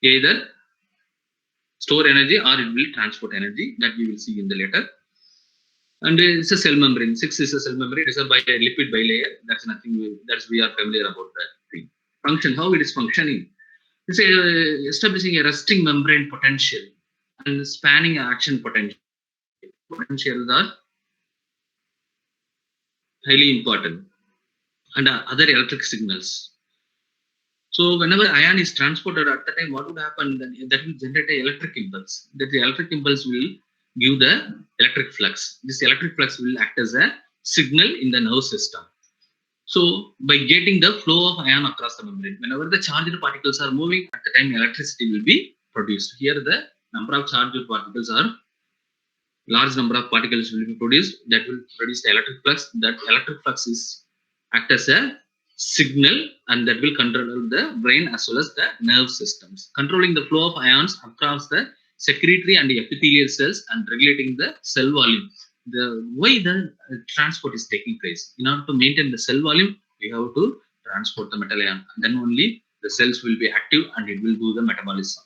either store energy or it will transport energy, that we will see in the later. And it's a cell membrane. 6 is a cell membrane. It's a lipid bilayer. That's nothing. That's we are familiar about that thing. Function. How it is functioning? It's establishing a resting membrane potential and spanning action potential. Potentials are highly important, and other electric signals. So whenever ion is transported at the time, what would happen? Then that will generate an electric impulse. That the electric impulse will give the electric flux. This electric flux will act as a signal in the nerve system. So by getting the flow of ion across the membrane, whenever the charged particles are moving, at the time electricity will be produced. Here the number of charged particles are large number of particles will be produced, that will produce the electric flux. That electric flux is act as a signal, and that will control the brain as well as the nerve systems, controlling the flow of ions across the secretory and epithelial cells and regulating the cell volume. The way the transport is taking place, in order to maintain the cell volume, we have to transport the metal ion, then only the cells will be active and it will do the metabolism.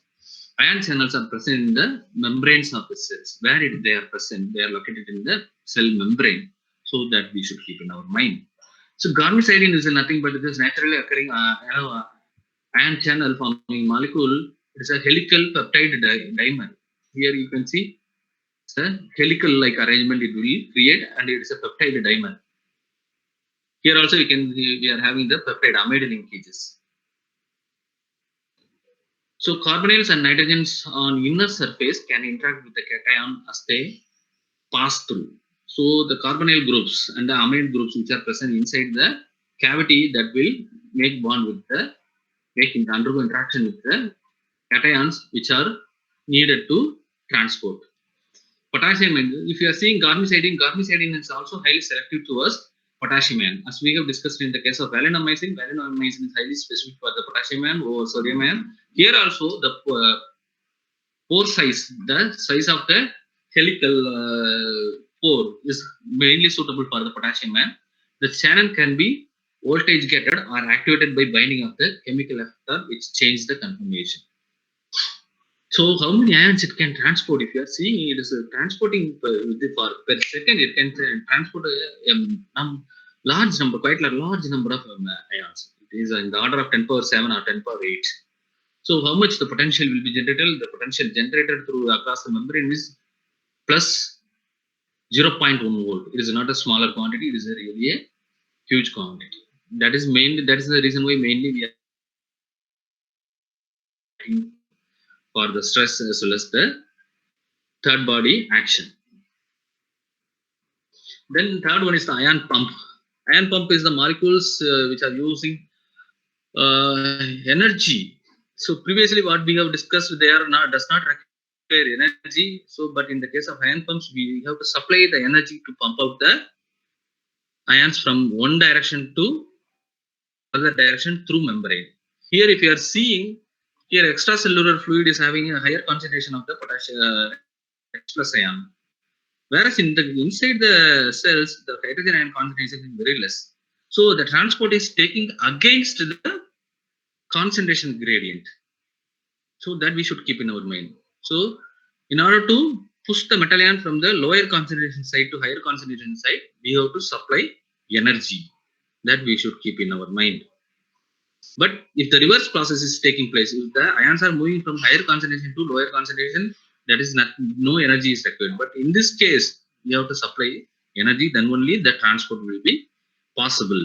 Ion channels are present in the membranes of the cells. Where they are present, they are located in the cell membrane. So that we should keep in our mind. So garmicydin is nothing but this naturally occurring ion channel forming molecule. It is a helical peptide dimer. Here you can see it's a helical-like arrangement it will create, and it is a peptide dimer. Here also we are having the peptide amide linkages. So carbonyls and nitrogens on inner surface can interact with the cation as they pass through. So the carbonyl groups and the amide groups which are present inside the cavity, that will make bond with the undergo interaction with the cations which are needed to transport. Potassium, if you are seeing garmicydin is also highly selective towards potassium ion. As we have discussed in the case of valinomycin is highly specific for the potassium ion over sodium ion. Here also the pore size, the size of the helical pore is mainly suitable for the potassium ion. The channel can be voltage gated or activated by binding of the chemical effector, which change the conformation. So how many ions it can transport? If you are seeing, it is transporting per second, it can transport a large number, quite a large number of ions. It is in the order of 10 power 7 or 10 power 8. So how much the potential will be generated? The potential generated through across the membrane is plus 0.1 volt. It is not a smaller quantity. It is really a huge quantity. That is the reason why mainly we are for the stress as well as the third body action. Then third one is the ion pump. Ion pump is the molecules which are using energy. So previously what we have discussed, they are not does not require energy. So but in the case of ion pumps, we have to supply the energy to pump out the ions from one direction to other direction through membrane. Here if you are seeing, here extracellular fluid is having a higher concentration of the potassium plus ion. Whereas inside the cells, the hydrogen ion concentration is very less. So the transport is taking against the concentration gradient. So that we should keep in our mind. So in order to push the metal ion from the lower concentration side to higher concentration side, we have to supply energy. That we should keep in our mind. But if the reverse process is taking place, if the ions are moving from higher concentration to lower concentration, that is no energy is required. But in this case, we have to supply energy, then only the transport will be possible.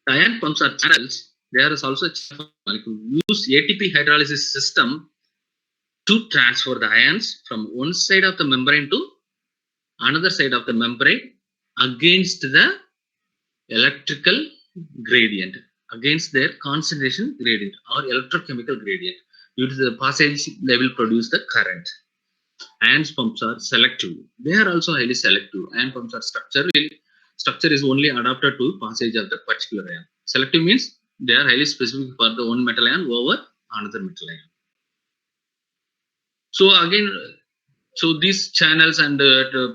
The ion pumps are channels. There is also a molecule use ATP hydrolysis system to transfer the ions from one side of the membrane to another side of the membrane against the electrical gradient, against their concentration gradient or electrochemical gradient. Due to the passage, they will produce the current. Ion pumps are selective. They are also highly selective. Ion pumps are structure is only adapted to passage of the particular ion. Selective means they are highly specific for the one metal ion over another metal ion. So again, so these channels and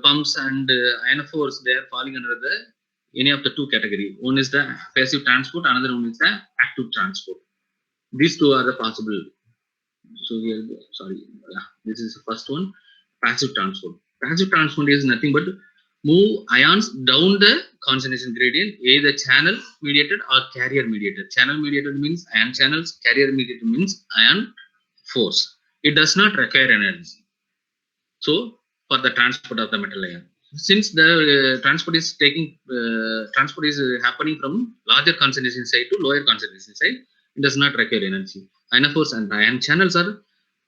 pumps and ionophores, they are falling under the any of the two category. One is the passive transport, another one is the active transport. These two are the possible. So here, sorry, this is the first one, passive transport. Passive transport is nothing but move ions down the concentration gradient, either channel mediated or carrier mediated. Channel mediated means ion channels, carrier mediated means ion force. It does not require energy. So for the transport of the metal ion, since the transport is happening from larger concentration side to lower concentration side, it does not require energy. Ion force and ion channels are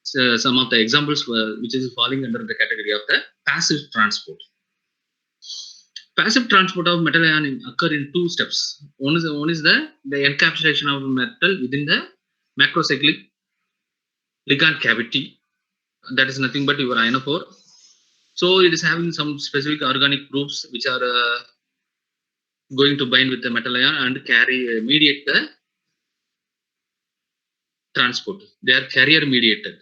some of the examples which is falling under the category of the passive transport. Passive transport of metal ion occur in two steps. One is the encapsulation of metal within the macrocyclic ligand cavity. That is nothing but your ionophore. So it is having some specific organic groups which are going to bind with the metal ion and mediate the transport. They are carrier mediated,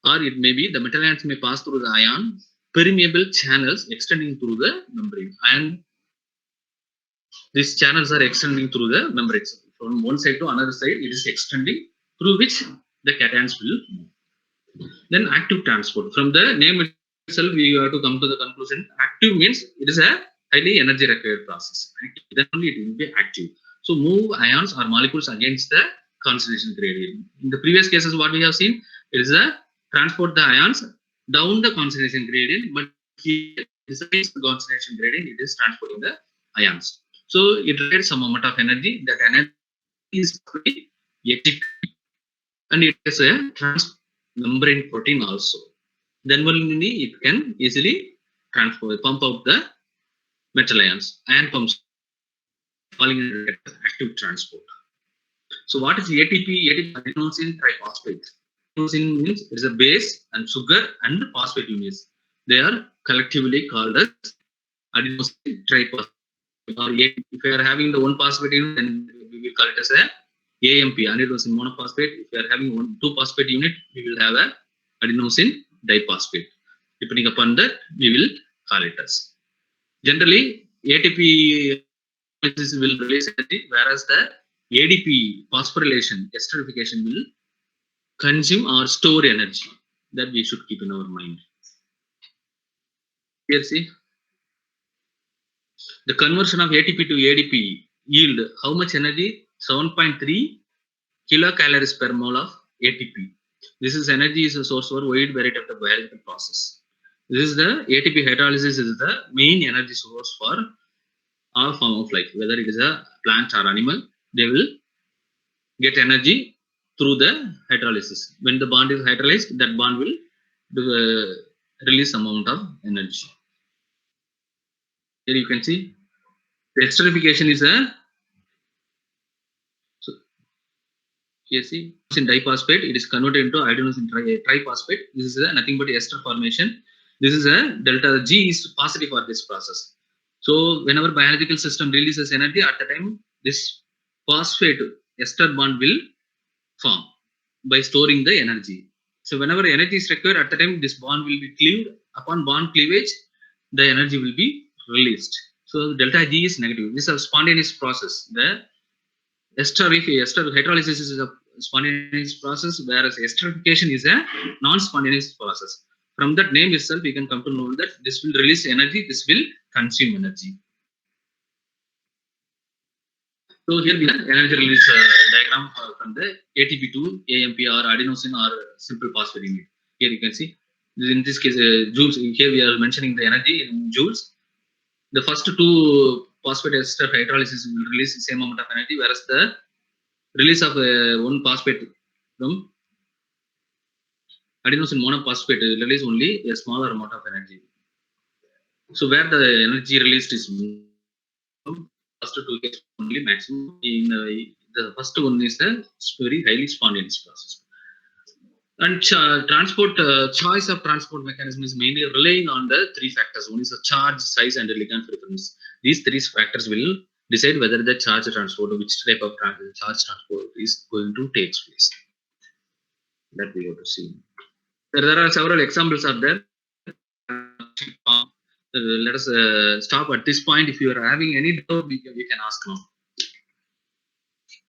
or it may be the metal ions may pass through the ion permeable channels extending through the membrane, and these channels are extending through the membranes from one side to another side. It is extending through which the cations will move. Then active transport. From the name itself, we have to come to the conclusion. Active means it is a highly energy required process. Then only it will be active. So move ions or molecules against the concentration gradient. In the previous cases, what we have seen, it is a transport the ions down the concentration gradient, but here it is against the concentration gradient, it is transporting the ions. So it requires some amount of energy. That energy is ATP, and it is a transmembrane protein also. Then only it can easily pump out the metal ions. Ion pumps falling under active transport. So what is ATP? ATP adenosine triphosphate. Adenosine means it is a base, and sugar and phosphate units. They are collectively called as adenosine triphosphate. Or if you are having the one phosphate unit, then we will call it as a AMP, adenosine monophosphate. If you are having two phosphate unit, we will have a adenosine diphosphate. Depending upon that, we will call it as. Generally, ATP will release energy, whereas the ADP phosphorylation, esterification will consume or store energy. That we should keep in our mind. Here, see. The conversion of ATP to ADP yield how much energy? 7.3 kilocalories per mole of ATP. This is energy is a source for wide variety of the biological process. This is the ATP hydrolysis is the main energy source for all form of life, whether it is a plant or animal. They will get energy through the hydrolysis. When the bond is hydrolyzed, that bond will release some amount of energy. Here you can see the esterification is a here see in diphosphate, it is converted into adenosine triphosphate. This is nothing but ester formation. This is a delta G is positive for this process. So whenever biological system releases energy, at the time this phosphate ester bond will form by storing the energy. So whenever energy is required, at the time this bond will be cleaved. Upon bond cleavage, the energy will be released. So delta G is negative. This is a spontaneous process. The ester hydrolysis is a spontaneous process, whereas esterification is a non-spontaneous process. From that name itself, we can come to know that this will release energy, this will consume energy. So here we have energy release diagram from the ATP to AMP or adenosine or simple phosphate unit. Here you can see, in this case, joules. Here we are mentioning the energy in joules. The first two phosphate ester hydrolysis will release the same amount of energy, whereas the release of one phosphate from adenosine monophosphate will release only a smaller amount of energy. So where the energy released is first two cases only maximum. In the first one is a very highly spontaneous process. And transport choice of transport mechanism is mainly relying on the three factors. One is the charge, size, and the ligand preference. These three factors will decide whether the charge transport, which type of charge transport is going to take place. That we have to see. There are several examples of that. Let us stop at this point. If you are having any doubt, you can ask now.